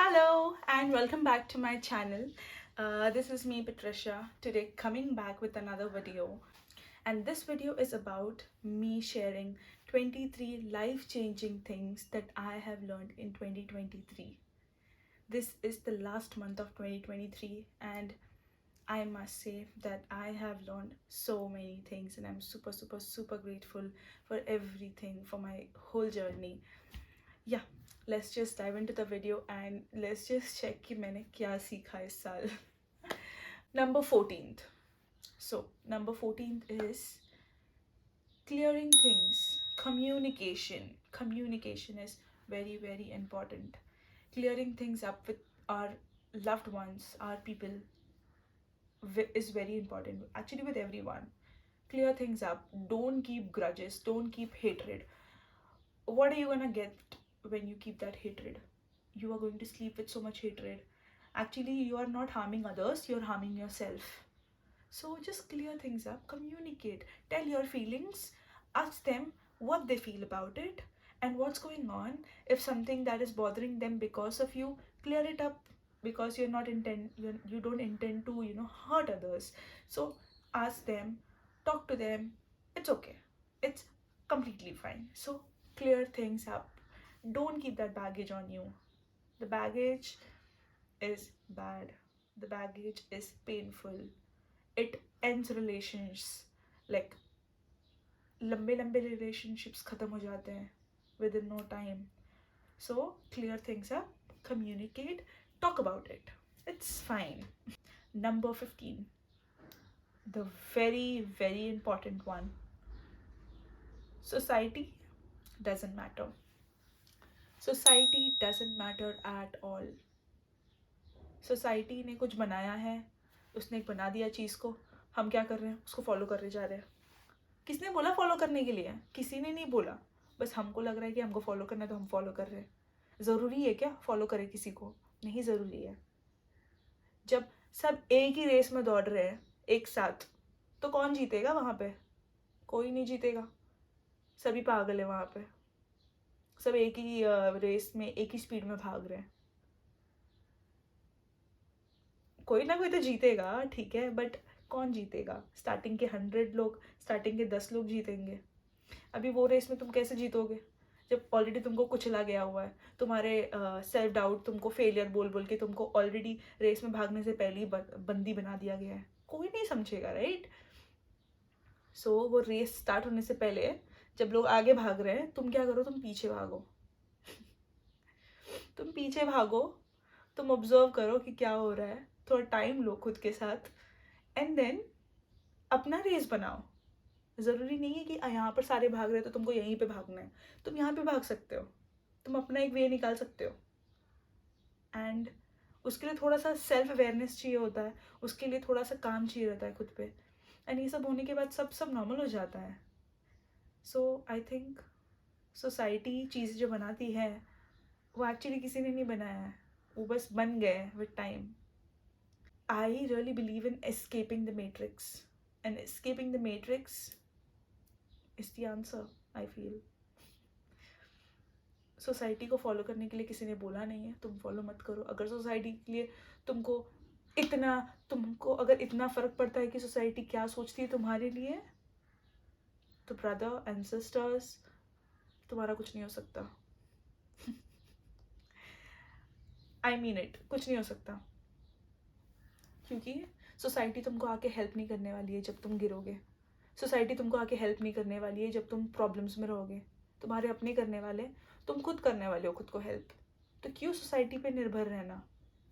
Hello and welcome back to my channel. This is me Patricia, today coming back with another video, and this video is about me sharing 23 life-changing things that I have learned in 2023. This is the last month of 2023 and I must say that I have learned so many things and I'm super grateful for everything, for my whole journey. Yeah, let's just dive into the video and let's just check कि मैंने क्या सीखा इस साल. Number 14th. So number 14th is clearing things. Communication is very important. Clearing things up with our loved ones, our people, is very important. Actually, with everyone, clear things up. Don't keep grudges. Don't keep hatred. What are you gonna get when you keep that hatred? You are going to sleep with so much hatred. Actually, you are not harming others, you're harming yourself. So just clear things up, communicate, tell your feelings, ask them what they feel about it and what's going on. If something that is bothering them because of you, clear it up, because you don't intend to hurt others. So ask them, talk to them. It's okay, it's completely fine. So clear things up. Don't keep that baggage on you. The baggage is bad. The baggage is painful. It ends relations. Like लंबे लंबे relationships खत्म हो जाते हैं within no time. So clear things up, communicate, talk about it. It's fine. Number 15. The very important one. Society doesn't matter. Society doesn't matter at all. Society ने कुछ बनाया है, उसने एक बना दिया चीज़ को, हम क्या कर रहे हैं, उसको फॉलो करने जा रहे हैं. किसने बोला फॉलो करने के लिए? किसी ने नहीं बोला. बस हमको लग रहा है कि हमको फॉलो करना है तो हम फॉलो कर रहे हैं. ज़रूरी है क्या फॉलो करें किसी को? नहीं ज़रूरी है. जब सब एक ही रेस में दौड़ रहे हैं एक साथ, तो कौन जीतेगा वहाँ पे? कोई नहीं जीतेगा. सभी पागल है वहाँ पे. सब एक ही रेस में एक ही स्पीड में भाग रहे हैं. कोई ना कोई तो जीतेगा, ठीक है, बट कौन जीतेगा? स्टार्टिंग के 100 लोग, स्टार्टिंग के 10 लोग जीतेंगे. अभी वो रेस में तुम कैसे जीतोगे जब ऑलरेडी तुमको कुचला गया हुआ है? तुम्हारे सेल्फ डाउट तुमको फेलियर बोल बोल के तुमको ऑलरेडी रेस में भागने से पहले ही बंदी बना दिया गया है. कोई नहीं समझेगा, राइट? सो वो रेस स्टार्ट होने से पहले जब लोग आगे भाग रहे हैं, तुम क्या करो? तुम पीछे भागो. तुम पीछे भागो, तुम ऑब्जर्व करो कि क्या हो रहा है, थोड़ा टाइम लो खुद के साथ एंड देन अपना रेस बनाओ. ज़रूरी नहीं है कि यहाँ पर सारे भाग रहे हैं तो तुमको यहीं पे भागना है. तुम यहाँ पे भाग सकते हो, तुम अपना एक वे निकाल सकते हो. एंड उसके लिए थोड़ा सा सेल्फ अवेयरनेस चाहिए होता है, उसके लिए थोड़ा सा काम चाहिए रहता है खुद पे. एंड ये सब होने के बाद सब नॉर्मल हो जाता है. सो आई थिंक सोसाइटी चीज़ जो बनाती है वो एक्चुअली किसी ने नहीं बनाया है, वो बस बन गए with time. I really believe in escaping the matrix, and escaping the matrix is the answer. I feel society को फॉलो करने के लिए किसी ने बोला नहीं है, तुम फॉलो मत करो. अगर सोसाइटी के लिए तुमको अगर इतना फ़र्क पड़ता है कि सोसाइटी क्या सोचती है तुम्हारे लिए, तो ब्रदर एंड सिस्टर्स, तुम्हारा कुछ नहीं हो सकता. आई मीन इट, कुछ नहीं हो सकता. क्योंकि सोसाइटी तुमको आके हेल्प नहीं करने वाली है जब तुम गिरोगे. सोसाइटी तुमको आके हेल्प नहीं करने वाली है जब तुम प्रॉब्लम्स में रहोगे. तुम्हारे अपने करने वाले, तुम खुद करने वाले हो खुद को हेल्प. तो क्यों सोसाइटी पे निर्भर रहना?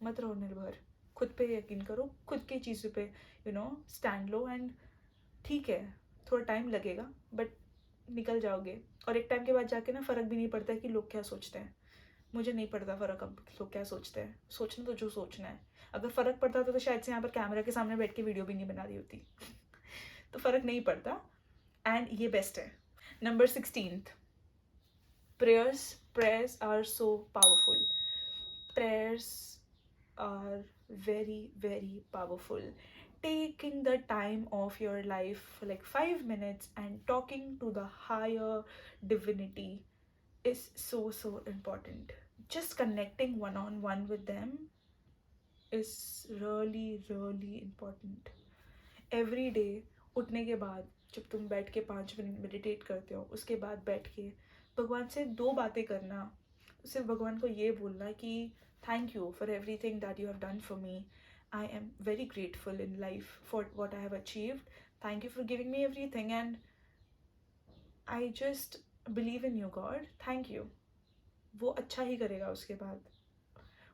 मत रहो निर्भर. खुद पे यकीन करो, खुद की चीज़ों पे स्टैंड लो. एंड ठीक है, थोड़ा टाइम लगेगा बट निकल जाओगे. और एक टाइम के बाद जाके ना फ़र्क भी नहीं पड़ता है कि लोग क्या सोचते हैं. मुझे नहीं पड़ता फ़र्क अब लोग क्या सोचते हैं. सोचना तो जो सोचना है. अगर फ़र्क पड़ता तो शायद से यहाँ पर कैमरा के सामने बैठ के वीडियो भी नहीं बना रही होती. तो फ़र्क नहीं पड़ता एंड ये बेस्ट है. Number 16th. Prayers are so powerful. Prayers are very powerful. Taking the time of your life for like 5 minutes and talking to the higher divinity is so important. just connecting one on one with them is really really important. Every day उठने के बाद जब तुम बैठ के 5 minute meditate करते हो, उसके बाद बैठ के भगवान से 2 बातें करना. सिर्फ भगवान को ये बोलना कि thank you for everything that you have done for me. I am very grateful in life for what I have achieved. Thank you for giving me everything and I just believe in you God. Thank you. वो अच्छा ही करेगा उसके बाद.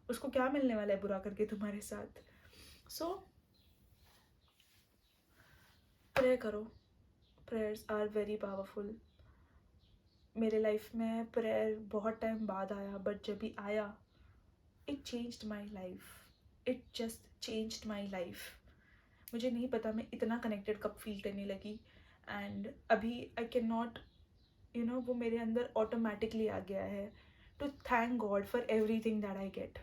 उसको क्या मिलने वाला है बुरा करके तुम्हारे साथ. सो प्रे करो. Prayers are very powerful. मेरे लाइफ में प्रेयर बहुत टाइम बाद आया, बट जब भी आया it changed my life. It just changed my life. मुझे नहीं पता मैं इतना कनेक्टेड कब फील करने लगी. एंड अभी आई कैन नॉट वो मेरे अंदर ऑटोमेटिकली आ गया है to thank God for everything that I get.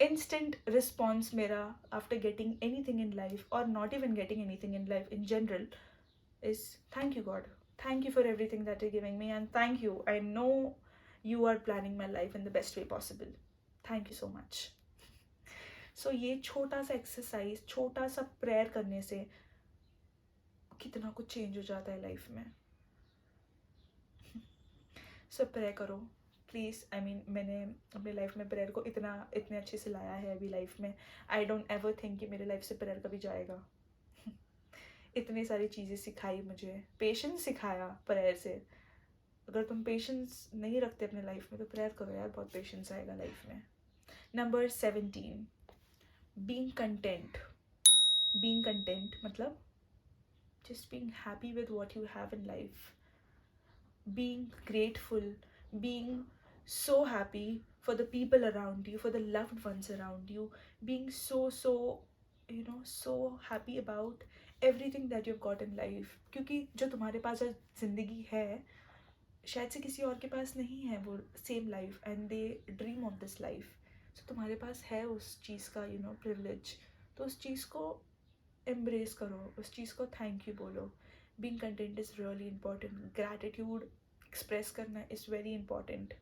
Instant response मेरा after getting anything in life or not even getting anything in life in general is thank you God. Thank you for everything that you're giving me and thank you. I know you are planning my life in the best way possible. Thank you so much. So ये छोटा सा exercise, छोटा सा prayer करने से कितना कुछ change हो जाता है लाइफ में. So प्रे करो प्लीज़. आई मीन मैंने अपने लाइफ में प्रेयर को इतने अच्छे से लाया है अभी लाइफ में. आई डोंट एवर थिंक कि मेरे लाइफ से प्रेयर कभी जाएगा. इतनी सारी चीज़ें सिखाई मुझे. पेशेंस सिखाया प्रेयर से. अगर तुम पेशेंस नहीं रखते अपने लाइफ में तो प्रेयर करो यार, बहुत पेशेंस आएगा लाइफ में. Number 17, being content. Being content मतलब just being happy with what you have in life, being grateful, being so happy for the people around you, for the loved ones around you, being so happy about everything that you've got in life. क्योंकि जो तुम्हारे पास आज ज़िंदगी है शायद से किसी और के पास नहीं है वो same life and they dream of this life. So तुम्हारे पास है उस चीज़ का प्रिविलेज. तो उस चीज़ को एम्ब्रेस करो, उस चीज़ को थैंक यू बोलो. Being content is really important. Gratitude express करना इज़ वेरी इंपॉर्टेंट.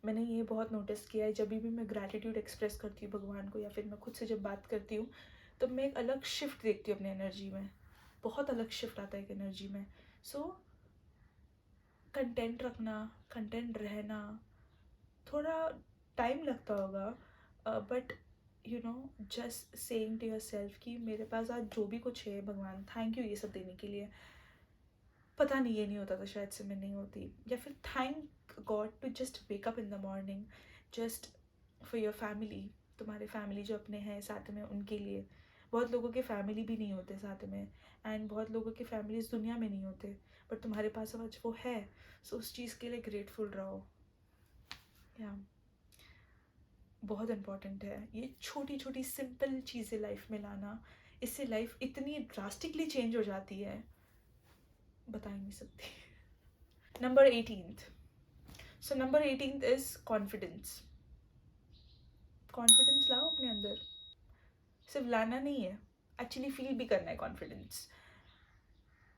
मैंने ये बहुत नोटिस किया है, जब भी मैं ग्रैटिट्यूड एक्सप्रेस करती हूँ भगवान को या फिर मैं खुद से जब बात करती हूँ तो मैं एक अलग शिफ्ट देखती हूँ अपनी एनर्जी में. बहुत अलग शिफ्ट आता है एक एनर्जी में. सो कंटेंट रखना, कंटेंट रहना थोड़ा टाइम लगता होगा, but just saying to yourself कि मेरे पास आज जो भी कुछ है भगवान थैंक यू ये सब देने के लिए. पता नहीं ये नहीं होता तो शायद से मैं नहीं होती. या फिर thank God to just wake up in the morning just for your family. तुम्हारे फैमिली जो अपने हैं साथ में उनके लिए. बहुत लोगों के फैमिली भी नहीं होते साथ में एंड बहुत लोगों के फैमिली इस दुनिया में नहीं होते, बट तुम्हारे पास आज वो है. सो उस चीज़ के लिए ग्रेटफुल रहो. या बहुत इम्पॉर्टेंट है ये छोटी छोटी सिंपल चीज़ें लाइफ में लाना. इससे लाइफ इतनी ड्रास्टिकली चेंज हो जाती है, बता ही नहीं सकती. Number 18th. So number 18th is confidence. Confidence लाओ अपने अंदर. सिर्फ लाना नहीं है, एक्चुअली फील भी करना है कॉन्फिडेंस.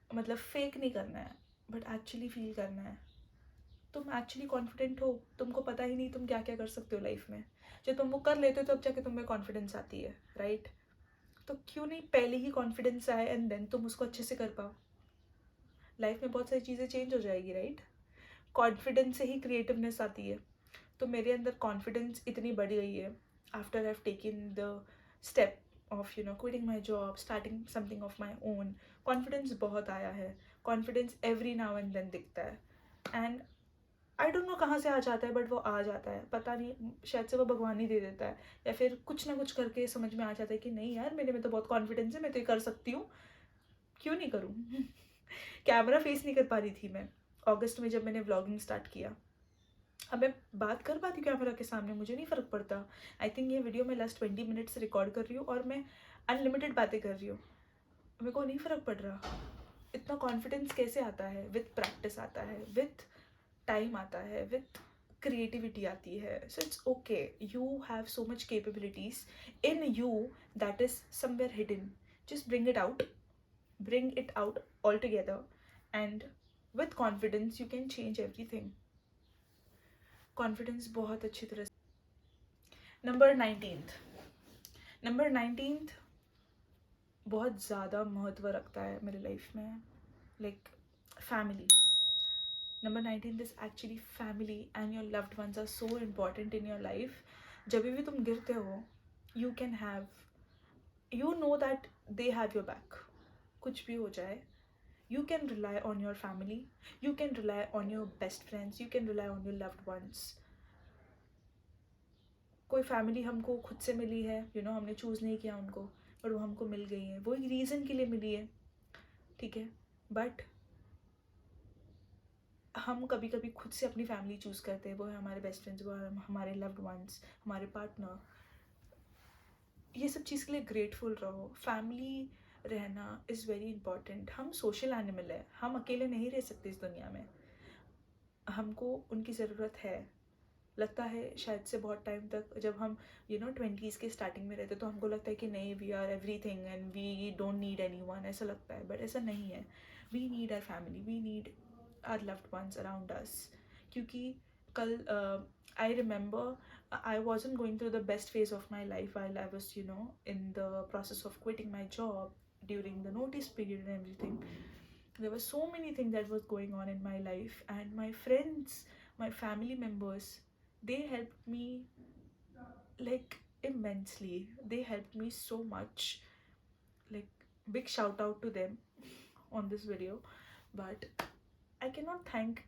मतलब फेक नहीं करना है बट एक्चुअली फील करना है. तुम एक्चुअली कॉन्फिडेंट हो, तुमको पता ही नहीं तुम क्या क्या कर सकते हो लाइफ में. जब तुम वो कर लेते हो तब जाके तुम्हें कॉन्फिडेंस आती है, राइट? तो क्यों नहीं पहले ही कॉन्फिडेंस आए एंड देन तुम उसको अच्छे से कर पाओ. लाइफ में बहुत सारी चीज़ें चेंज हो जाएगी, राइट? कॉन्फिडेंस से ही क्रिएटिवनेस आती है. तो मेरे अंदर कॉन्फिडेंस इतनी बढ़ गई है after I have taken the step of quitting my job, starting something of my own. Confidence बहुत आया है. Confidence every now and then दिखता है एंड आई डोंट नो कहाँ से आ जाता है बट वो आ जाता है. पता नहीं, शायद से वो भगवान ही दे देता है या फिर कुछ ना कुछ करके समझ में आ जाता है कि नहीं यार मेरे में तो बहुत कॉन्फिडेंस है, मैं तो ये कर सकती हूँ, क्यों नहीं करूँ. कैमरा फेस नहीं कर पा रही थी मैं अगस्त में जब मैंने व्लॉगिंग स्टार्ट किया. अब मैं बात कर पाती हूँ कैमरा के सामने, मुझे नहीं फ़र्क पड़ता. आई थिंक ये वीडियो मैं लास्ट 20 मिनट से रिकॉर्ड कर रही हूँ और मैं अनलिमिटेड बातें कर रही हूँ. मेरे को नहीं फ़र्क पड़ रहा. इतना कॉन्फिडेंस कैसे आता है? विथ प्रैक्टिस आता है, विथ टाइम आता है, विथ क्रिएटिविटी आती है. So it's okay. You have so much capabilities in you that is somewhere hidden. Just bring it out altogether and with confidence you can change everything. Confidence बहुत अच्छी तरह से। Number 19 बहुत ज़्यादा महत्व रखता है मेरे लाइफ में, like family. Number 19 is actually family, and your loved ones are so important in your life. जब भी तुम गिरते हो, you can have, you know that they have your back. कुछ भी हो जाए, you can rely on your family, you can rely on your best friends, you can rely on your loved ones. कोई फैमिली हमको खुद से मिली है, हमने चूज़ नहीं किया उनको, पर वो हमको मिल गई है, वो एक रीज़न के लिए मिली है, ठीक है। बट हम कभी कभी खुद से अपनी फैमिली चूज़ करते हैं, वो है हमारे बेस्ट फ्रेंड्स, वो है हमारे लव्ड वंस, हमारे पार्टनर। ये सब चीज़ के लिए ग्रेटफुल रहो। फैमिली रहना इज़ वेरी इंपॉर्टेंट। हम सोशल एनिमल है, हम अकेले नहीं रह सकते इस दुनिया में, हमको उनकी ज़रूरत है। लगता है शायद से बहुत टाइम तक, जब हम 20s के स्टार्टिंग में रहते तो हमको लगता है कि नहीं, we are everything and we don't need anyone, ऐसा लगता है, बट ऐसा नहीं है। We need our family, we need our loved ones around us. क्योंकि कल I remember I wasn't going through the best phase of my life while I was, in the process of quitting my job during the notice period and everything. There were so many things that was going on in my life, and my friends, my family members, they helped me like immensely. They helped me so much. Like, big shout out to them on this video. But I cannot thank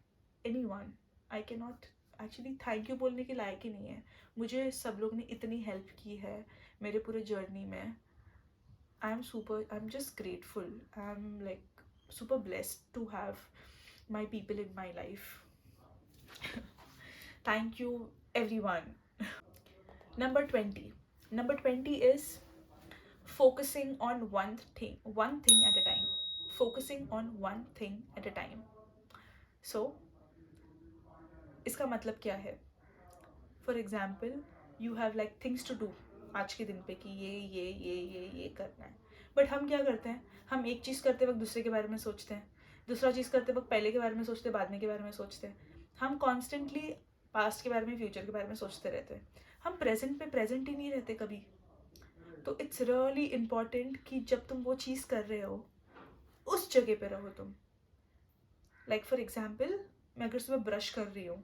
anyone. I cannot actually thank you बोलने के लायक ही नहीं है। मुझे सब लोग ने इतनी help की है मेरे पूरे जर्नी में। I am just grateful. I am like super blessed to have my people in my life. Thank you everyone. Number 20 is focusing on one thing at a time. Focusing on one thing at a time. So इसका मतलब क्या है? For example, you have like things to do आज के दिन पे कि ये करना है, बट हम क्या करते हैं, हम एक चीज़ करते वक्त दूसरे के बारे में सोचते हैं, दूसरा चीज़ करते वक्त पहले के बारे में सोचते हैं, बाद में के बारे में सोचते हैं। हम कॉन्स्टेंटली पास्ट के बारे में, फ्यूचर के बारे में सोचते रहते हैं, हम प्रेजेंट पे प्रेजेंट ही नहीं रहते कभी। तो इट्स रियली इम्पॉर्टेंट कि जब तुम वो चीज़ कर रहे हो उस जगह पे रहो तुम। लाइक फॉर एग्जाम्पल, मैं अगर सुबह ब्रश कर रही हूँ,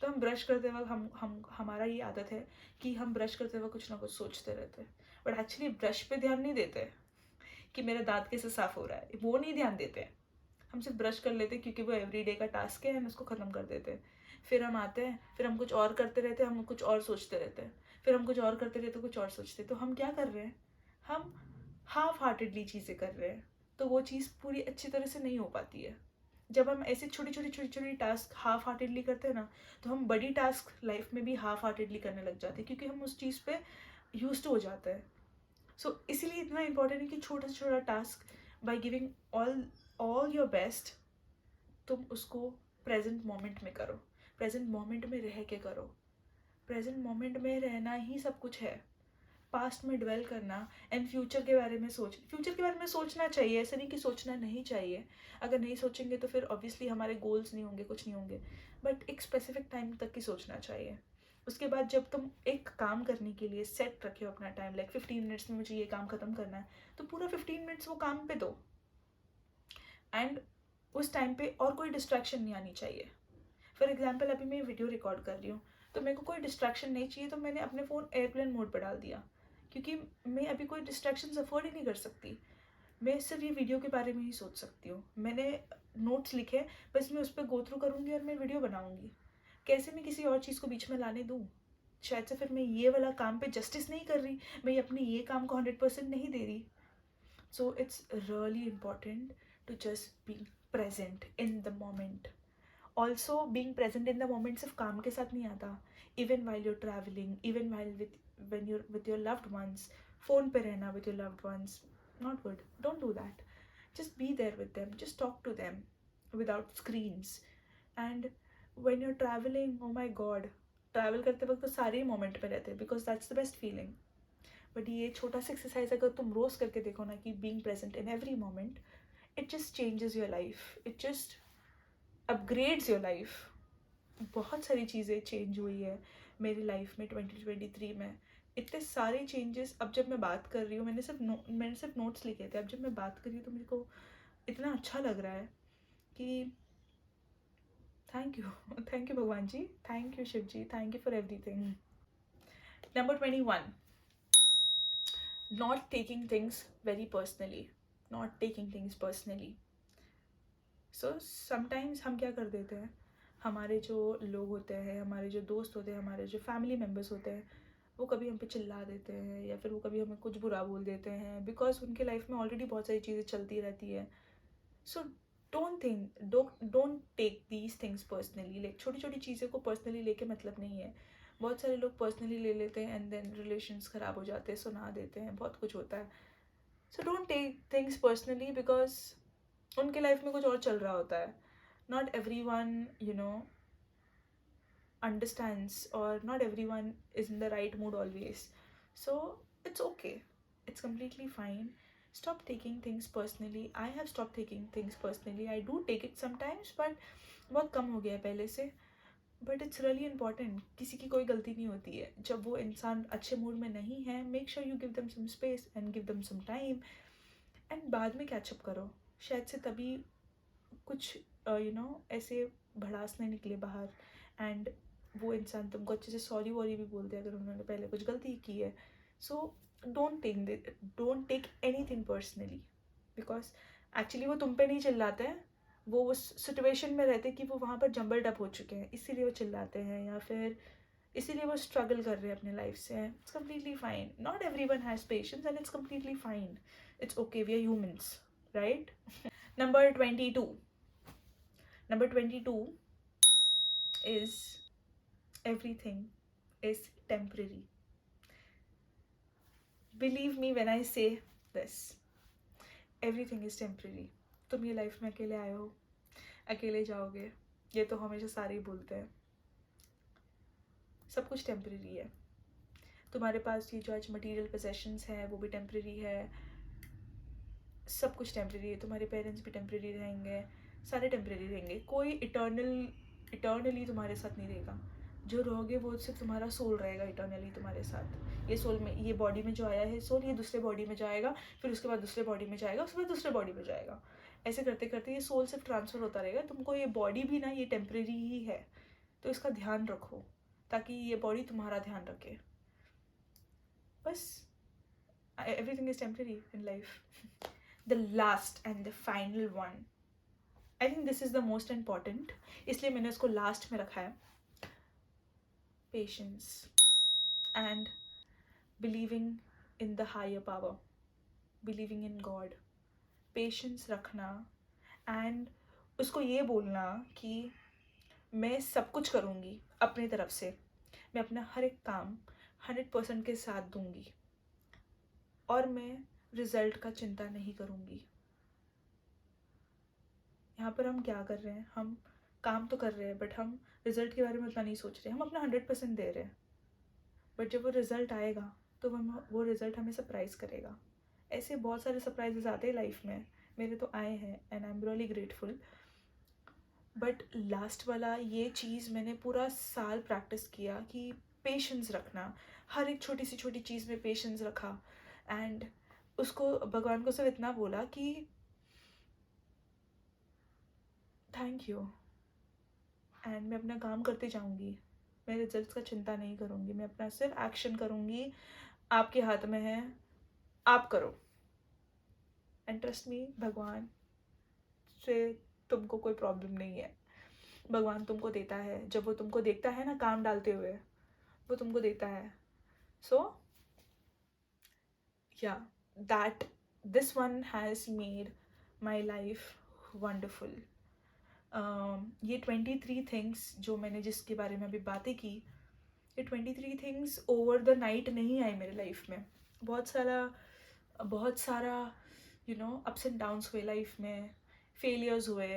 तो हम ब्रश करते वक्त हमारा ये आदत है कि हम ब्रश करते वक्त कुछ ना कुछ सोचते रहते हैं, बट एक्चुअली ब्रश पे ध्यान नहीं देते कि मेरा दांत कैसे साफ हो रहा है, वो नहीं ध्यान देते हैं। हम सिर्फ ब्रश कर लेते हैं क्योंकि वो एवरीडे का टास्क है, हम उसको ख़त्म कर देते हैं। फिर हम आते हैं, फिर हम कुछ और करते रहते हैं, हम कुछ और सोचते रहते हैं, फिर हम कुछ और करते रहते, कुछ और सोचते। तो हम क्या कर रहे हैं, हम हाफ हार्टेडली चीज़ें कर रहे हैं, तो वो चीज़ पूरी अच्छी तरह से नहीं हो पाती है। जब हम ऐसे छोटी छोटी टास्क हाफ हार्टेडली करते हैं ना, तो हम बड़ी टास्क लाइफ में भी हाफ हार्टेडली करने लग जाते हैं, क्योंकि हम उस चीज़ पे यूज्ड हो जाते हैं। सो इसीलिए इतना इंपॉर्टेंट है कि छोटा से छोटा task, by giving all your best, तुम उसको प्रेजेंट मोमेंट में करो, प्रेजेंट मोमेंट में रह के करो। प्रेजेंट मोमेंट में रहना ही सब कुछ है। पास्ट में ड्वेल करना एंड फ्यूचर के बारे में सोचना चाहिए, ऐसा नहीं कि सोचना नहीं चाहिए। अगर नहीं सोचेंगे तो फिर ऑब्वियसली हमारे गोल्स नहीं होंगे, कुछ नहीं होंगे, बट एक स्पेसिफिक टाइम तक ही सोचना चाहिए। उसके बाद जब तुम एक काम करने के लिए सेट रखे हो अपना टाइम, लाइक 15 मिनट्स में मुझे ये काम ख़त्म करना है, तो पूरा 15 मिनट्स वो काम पे दो, एंड उस टाइम पे और कोई डिस्ट्रैक्शन नहीं आनी चाहिए। फॉर एग्जाम्पल, अभी मैं वीडियो रिकॉर्ड कर रही हूँ, तो मेरे को कोई डिस्ट्रैक्शन नहीं चाहिए, तो मैंने अपने फ़ोन एयरप्लेन मोड पर डाल दिया, क्योंकि मैं अभी कोई डिस्ट्रैक्शन अफोर्ड ही नहीं कर सकती। मैं सिर्फ ये वीडियो के बारे में ही सोच सकती हूँ। मैंने नोट्स लिखे, बस मैं उस पर गो थ्रू करूँगी और मैं वीडियो बनाऊँगी। कैसे मैं किसी और चीज़ को बीच में लाने दूँ? शायद से फिर मैं ये वाला काम पे जस्टिस नहीं कर रही, मैं अपनी ये काम को 100% नहीं दे रही। So it's really important to just be present in the moment. Also being present in the moment सिर्फ काम के साथ नहीं आता, even while you're travelling, even while when you're with your loved ones, phone पे रहना with your loved ones, not good. Don't do that. Just be there with them, just talk to them without screens. And when you're traveling, oh my god, travel करते वक्त तो सारे ही moment पे रहते हैं, because that's the best feeling. But ये छोटा सा एक्सरसाइज अगर तुम रोज करके देखो ना, कि being present in every moment, it just changes your life, it just upgrades your life. बहुत सारी चीज़ें चेंज हुई है मेरी लाइफ में 2023 में। इतने सारे चेंजेस, अब जब मैं बात कर रही हूँ, मैंने सिर्फ नोट्स लिखे थे, अब जब मैं बात कर रही हूँ तो मेरे को इतना अच्छा लग रहा है कि थैंक यू थैंक यू भगवान ji, thank you Shiv ji, thank you for everything. Number 21, not taking things very personally. Not taking things personally. So sometimes हम क्या कर देते हैं, हमारे जो लोग होते हैं, हमारे जो दोस्त होते हैं, हमारे जो फैमिली मेम्बर्स होते हैं, वो कभी हम पे चिल्ला देते हैं या फिर वो कभी हमें कुछ बुरा बोल देते हैं, बिकॉज उनके लाइफ में ऑलरेडी बहुत सारी चीज़ें चलती रहती है। So don't take these things personally. Like छोटी छोटी चीज़ें को पर्सनली लेके मतलब नहीं है। बहुत सारे लोग पर्सनली ले लेते हैं एंड देन रिलेशंस ख़राब हो जाते हैं, सुना देते हैं, बहुत कुछ होता है। So don't take things personally, because उनके लाइफ में कुछ और चल रहा होता है। Not everyone understands, or not everyone is in the right mood always. So it's okay, it's completely fine. Stop taking things personally. I have stopped taking things personally. I do take it sometimes, but बहुत कम हो गया है पहले से। But it's really important, किसी की कोई गलती नहीं होती है। जब वो इंसान अच्छे मूड में नहीं है, make sure you give them some space and give them some time, and बाद में कैचअप करो। शायद से तभी कुछ ऐसे भड़ास नहीं निकले बाहर, एंड वो इंसान तुमको अच्छे से सॉरी वॉरी भी बोल दे अगर उन्होंने पहले कुछ गलती की है। So don't take anything personally, because actually वो तुम पे नहीं चिल्लाते हैं, वो उस सिचुएशन में रहते कि वो वहाँ पर जम्बल्ड अप हो चुके हैं, इसीलिए वो चिल्लाते हैं, या फिर इसीलिए वो स्ट्रगल कर रहे हैं अपने लाइफ से। It's completely fine, not everyone has patience and it's completely fine. It's okay, we are humans, right? Number 22. Number 22 is everything is temporary. Believe me when I say this. Everything is temporary. तुम ये life में अकेले आए हो, अकेले जाओगे, ये तो हमेशा सारे ही बोलते हैं। सब कुछ टेम्परेरी है। तुम्हारे पास ये जो आज मटेरियल पोजेशंस हैं वो भी टेम्परेरी है, सब कुछ टेम्परेरी है। तुम्हारे पेरेंट्स भी टेम्परेरी रहेंगे, सारे टेम्परेरी रहेंगे। कोई इटर्नली तुम्हारे साथ नहीं रहेगा। जो रहोगे वो सिर्फ तुम्हारा सोल रहेगा इटर्नली तुम्हारे साथ। ये सोल में, ये बॉडी में जो आया है सोल, ये दूसरे बॉडी में जाएगा, फिर उसके बाद दूसरे बॉडी में जाएगा, उसके बाद दूसरे बॉडी में जाएगा। ऐसे करते करते ये सोल सिर्फ ट्रांसफ़र होता रहेगा। तुमको ये बॉडी भी ना, ये टेम्परेरी ही है, तो इसका ध्यान रखो ताकि ये बॉडी तुम्हारा ध्यान रखे। बस, everything is temporary in life. The last and the final one, I think this is the most important, इसलिए मैंने उसको लास्ट में रखा है। Patience and believing in the higher power, believing in God. Patience रखना and उसको ये बोलना कि मैं सब कुछ करूँगी अपनी तरफ से, मैं अपना हर एक काम 100% के साथ दूँगी, और मैं रिज़ल्ट का चिंता नहीं करूँगी। यहाँ पर हम क्या कर रहे हैं, हम काम तो कर रहे हैं बट हम रिज़ल्ट के बारे में उतना नहीं सोच रहे। हम अपना 100% दे रहे हैं, बट जब वो रिज़ल्ट आएगा तो वो रिज़ल्ट हमें सरप्राइज़ करेगा। ऐसे बहुत सारे सरप्राइजेस आते हैं लाइफ में, मेरे तो आए हैं and I am really grateful. But last वाला ये चीज़ मैंने पूरा साल प्रैक्टिस किया कि पेशेंस रखना, हर एक छोटी सी छोटी चीज़ में पेशेंस रखा, एंड उसको भगवान को सिर्फ इतना बोला कि थैंक यू, एंड मैं अपना काम करते जाऊँगी, मैं रिजल्ट्स का चिंता नहीं करूँगी, मैं अपना सिर्फ एक्शन करूँगी। आपके हाथ में है, आप करो, एंड ट्रस्ट मी, भगवान से तुमको कोई प्रॉब्लम नहीं है। भगवान तुमको देता है, जब वो तुमको देखता है ना काम डालते हुए, वो तुमको देता है। सो या, that this one has made my life wonderful. ये 23 थिंग्स जो मैंने जिसके बारे में अभी बातें की, ये 23 थिंग्स ओवर द नाइट नहीं आए मेरे लाइफ में। बहुत सारा अप्स एंड डाउन्स हुए लाइफ में, फेलियर्स हुए,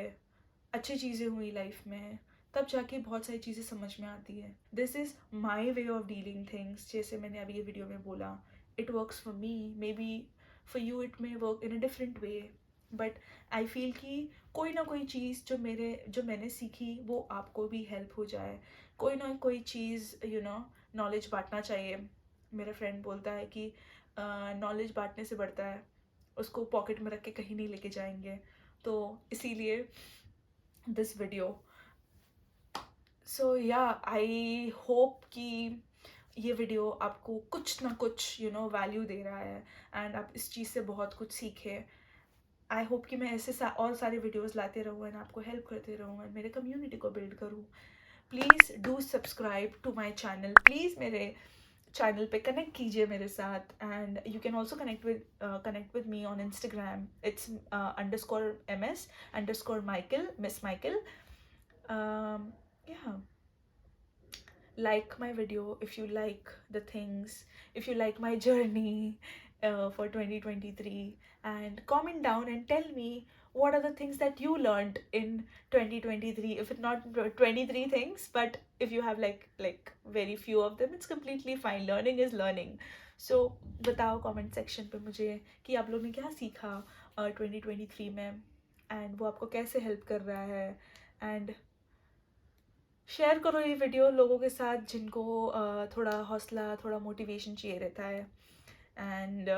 अच्छी चीज़ें हुई लाइफ में, तब जाके बहुत सारी चीज़ें समझ में आती है। This is my way of dealing things. जैसे मैंने अभी ये वीडियो में बोला, it works for me, may be for you it may work in a different way. But I feel कि कोई ना कोई चीज़ जो मैंने सीखी वो आपको भी हेल्प हो जाए, कोई ना कोई चीज़ नॉलेज बांटना चाहिए। मेरा फ्रेंड बोलता है कि नॉलेज बांटने से बढ़ता है, उसको पॉकेट में रख के कहीं नहीं लेके जाएंगे। तो इसीलिए दिस वीडियो। सो या आई होप कि ये वीडियो आपको कुछ ना कुछ वैल्यू दे रहा है एंड आप इस चीज़ से बहुत कुछ सीखें। आई होप कि मैं ऐसे और सारे वीडियोस लाते रहूँ एंड आपको हेल्प करते रहूँ एंड मेरे कम्युनिटी को बिल्ड करूँ। Please do subscribe to my channel, please मेरे चैनल पे कनेक्ट कीजिए मेरे साथ and you can also connect with me on Instagram. It's _MS_Michael, Miss Michael. Yeah, like my video if you like the things, if you like my journey for 2023, and comment down and tell me what are the things that you learned in 2023. If it's not 23 things, but if you have like very few of them, it's completely fine. Learning is learning. So बताओ comment section पे मुझे कि आप लोग ने क्या सीखा 2023 में एंड वो आपको कैसे हेल्प कर रहा है। एंड शेयर करो ये वीडियो लोगों के साथ जिनको थोड़ा हौसला, थोड़ा मोटिवेशन चाहिए रहता है। एंड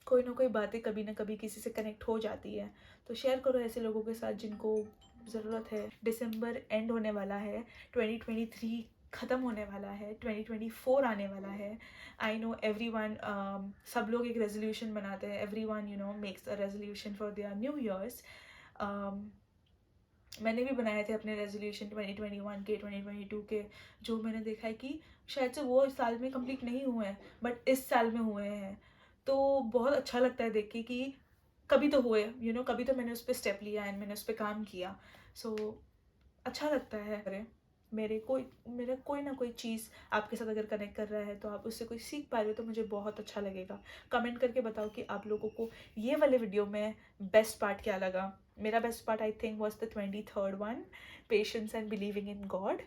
कोई ना कोई बातें कभी ना कभी किसी से कनेक्ट हो जाती है, तो शेयर करो ऐसे लोगों के साथ जिनको ज़रूरत है। दिसंबर एंड होने वाला है, 2023 ख़त्म होने वाला है, 2024 आने वाला है। आई नो एवरीवन, सब लोग एक रेजोल्यूशन बनाते हैं, everyone makes a resolution for their new years. मैंने भी बनाए थे अपने रेजोल्यूशन 2021 के, 2022 के, जो मैंने देखा है कि शायद से वो इस साल में कंप्लीट नहीं हुए हैं बट इस साल में हुए हैं। तो बहुत अच्छा लगता है देख के कि कभी तो हुए, कभी तो मैंने उस पर स्टेप लिया एंड मैंने उस पर काम किया। सो अच्छा लगता है। अरे मेरा कोई ना कोई चीज़ आपके साथ अगर कनेक्ट कर रहा है तो आप उससे कोई सीख पा रहे हो तो मुझे बहुत अच्छा लगेगा। कमेंट करके बताओ कि आप लोगों को ये वाले वीडियो में बेस्ट पार्ट क्या लगा। मेरा best part I think was the 23rd one, patience and believing in God.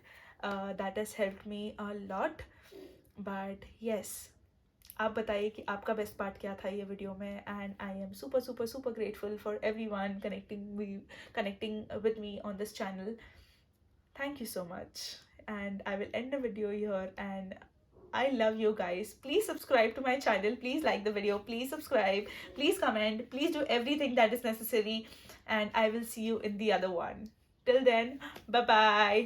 That has helped me a lot. But yes, आप बताइए कि आपका बेस्ट पार्ट क्या था ये वीडियो में। And I am super super super grateful for everyone connecting with me on this channel. Thank you so much. And I will end the video here. And I love you guys. Please subscribe to my channel. Please like the video. Please subscribe. Please comment. Please do everything that is necessary. And I will see you in the other one. Till then, bye bye.